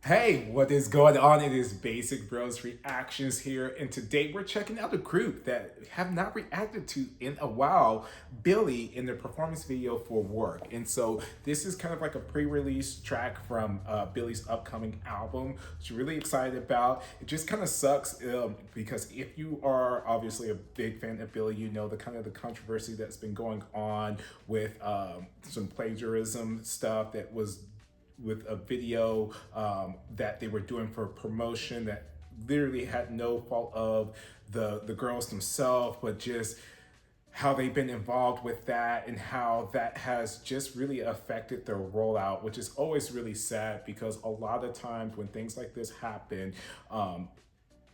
Hey, what is going on? It is Basic Bros Reactions here, and today we're checking out a group that have not reacted to in a while, Billlie, in their performance video for Work. And so this is kind of like a pre-release track from Billie's upcoming album, which I'm really excited about. It just kind of sucks because if you are obviously a big fan of Billlie, you know the kind of the controversy that's been going on with some plagiarism stuff that was with a video that they were doing for promotion that literally had no fault of the girls themselves, but just how they've been involved with that and how that has just really affected their rollout, which is always really sad because a lot of times when things like this happen,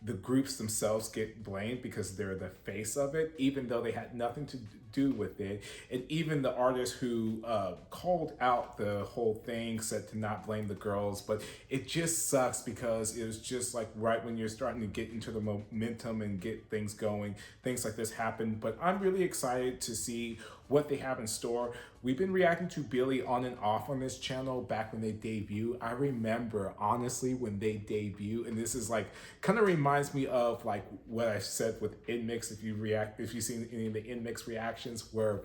the groups themselves get blamed because they're the face of it, even though they had nothing to do with it. And even the artist who called out the whole thing said to not blame the girls, but it just sucks because it was just like right when you're starting to get into the momentum and get things going, things like this happen. But I'm really excited to see what they have in store. We've been reacting to Billlie on and off on this channel back when they debut. I remember honestly when they debut, and this is like kind of reminds me of like what I said with InMix. If you've seen any of the InMix reactions, where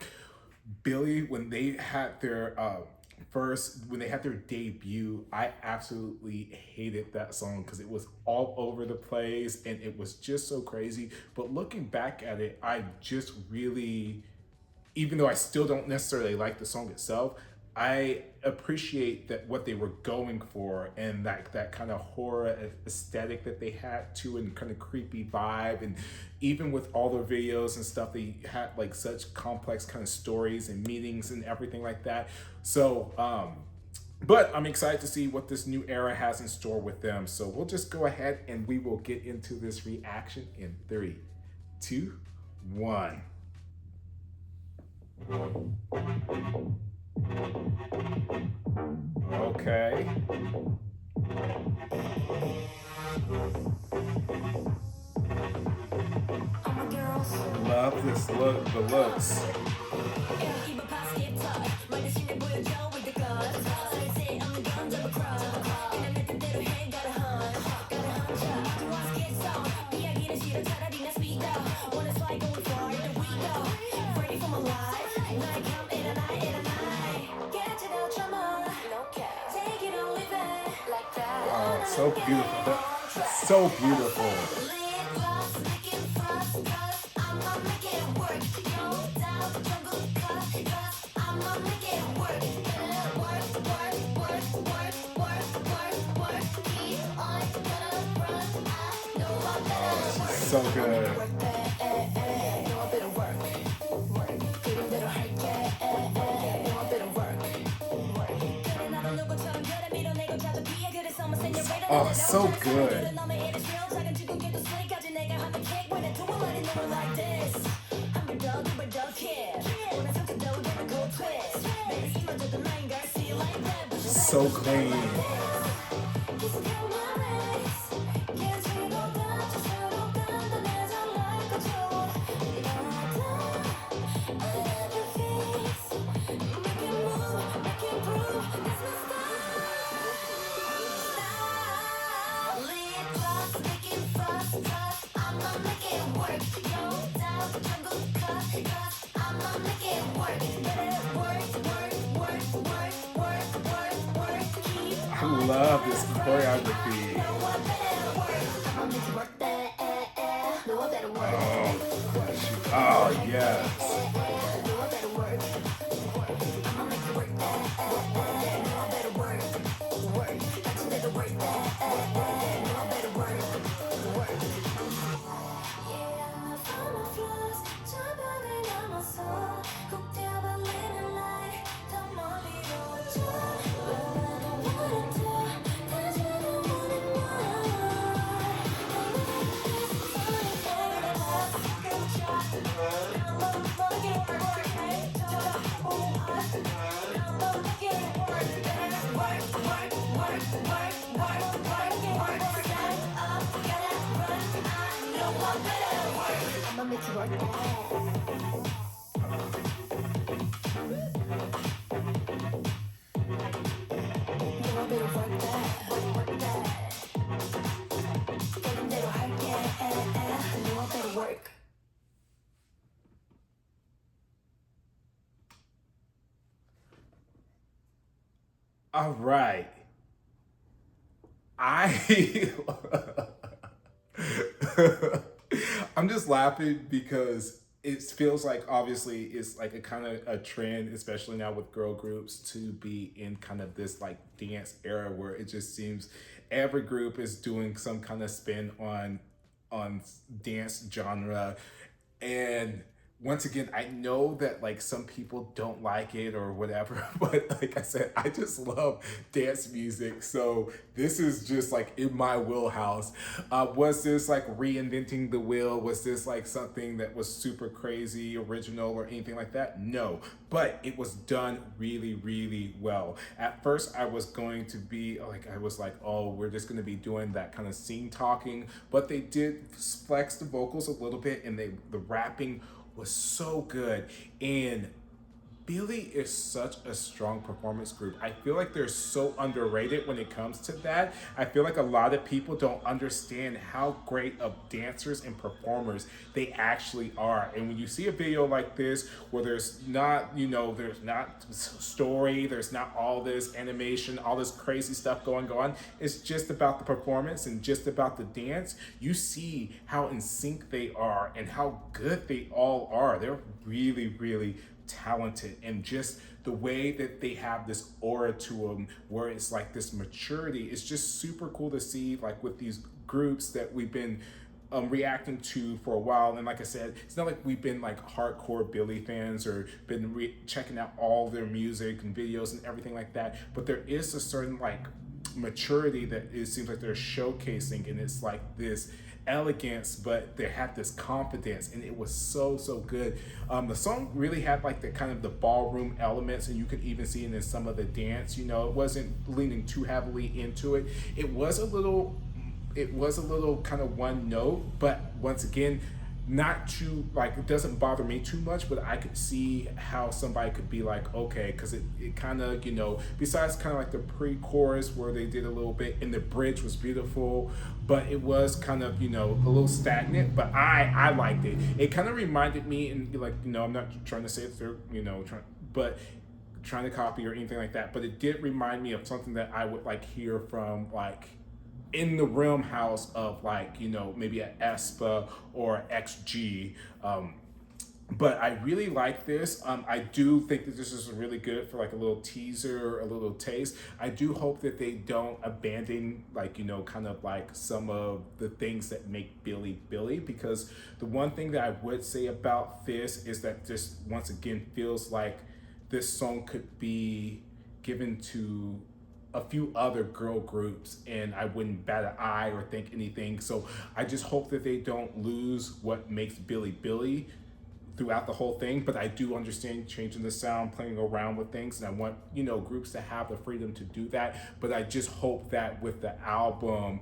Billlie, when they had their when they had their debut, I absolutely hated that song because it was all over the place and it was just so crazy. But looking back at it, I just really, even though I still don't necessarily like the song itself, I appreciate that what they were going for and that kind of horror aesthetic that they had to, and kind of creepy vibe. And even with all their videos and stuff, they had like such complex kind of stories and meanings and everything like that. So, but I'm excited to see what this new era has in store with them. So we'll just go ahead and we will get into this reaction in 3, 2, 1. Okay. Love this look, the looks. Oh, so beautiful. So beautiful. So good. Oh, so good. So clean. I love this choreography. Oh yes. I'ma make you work that. You want me to work that, work that. All right. I I'm just laughing because it feels like obviously it's like a kind of a trend, especially now with girl groups, to be in kind of this like dance era where it just seems every group is doing some kind of spin on dance genre. And once again, I know that like some people don't like it or whatever, but like I said, I just love dance music. So this is just like in my wheelhouse. Was this like reinventing the wheel? Was this like something that was super crazy, original, or anything like that? No, but it was done really, really well. At first, I was going to be like, I was like, oh, we're just going to be doing that kind of scene talking, but they did flex the vocals a little bit, and the rapping was so good. And Billlie is such a strong performance group. I feel like they're so underrated when it comes to that. I feel like a lot of people don't understand how great of dancers and performers they actually are. And when you see a video like this where there's not, there's not story, there's not all this animation, all this crazy stuff going on, it's just about the performance and just about the dance, you see how in sync they are and how good they all are. They're really, really talented, and just the way that they have this aura to them where it's like this maturity is just super cool to see, like with these groups that we've been reacting to for a while. And like I said, it's not like we've been like hardcore Billlie fans or been checking out all their music and videos and everything like that, but there is a certain like maturity that it seems like they're showcasing, and it's like this elegance, but they had this confidence, and it was so good. The song really had like the kind of the ballroom elements, and you could even see it in some of the dance. It wasn't leaning too heavily into it. It was a little kind of one note, but once again, not too like, it doesn't bother me too much, but I could see how somebody could be like, okay, because it kind of, besides kind of like the pre-chorus where they did a little bit, and the bridge was beautiful, but it was kind of, a little stagnant, but I liked it. It kind of reminded me, and like, I'm not trying to say if they're, trying to copy or anything like that, but it did remind me of something that I would like hear from like in the realm house of like, maybe an Espa or XG. But I really like this. I do think that this is really good for like a little teaser, a little taste. I do hope that they don't abandon like, kind of like some of the things that make Billlie Billlie, because the one thing that I would say about this is that this once again feels like this song could be given to a few other girl groups and I wouldn't bat an eye or think anything. So I just hope that they don't lose what makes Billlie Billlie throughout the whole thing. But I do understand changing the sound, playing around with things, and I want groups to have the freedom to do that. But I just hope that with the album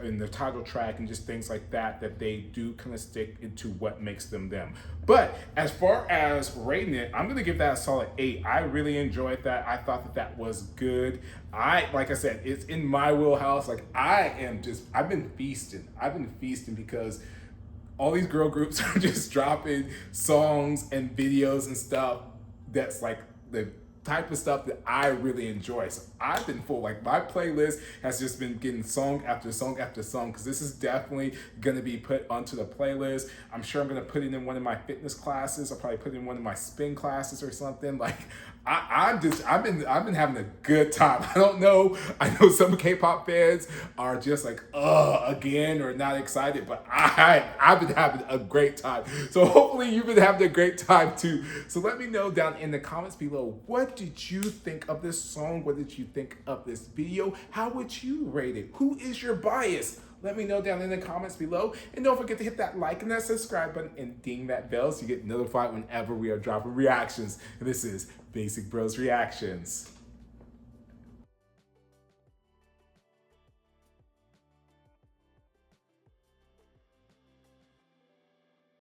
and the title track and just things like that, that they do kind of stick into what makes them them. But as far as rating it, I'm gonna give that a solid 8. I really enjoyed that. I thought that was good. Like I said, it's in my wheelhouse. Like I've been feasting. Because all these girl groups are just dropping songs and videos and stuff that's like the type of stuff that I really enjoy. So I've been full. Like my playlist has just been getting song after song after song, because this is definitely gonna be put onto the playlist. I'm sure I'm gonna put it in one of my fitness classes. I'll probably put it in one of my spin classes or something. Like I've been having a good time. I don't know. I know some K-pop fans are just like, again, or not excited, but I've been having a great time. So hopefully you've been having a great time too. So let me know down in the comments below, what did you think of this song? What did you think of this video? How would you rate it? Who is your bias? Let me know down in the comments below. And don't forget to hit that like and that subscribe button and ding that bell so you get notified whenever we are dropping reactions. And this is Basic Bros Reactions.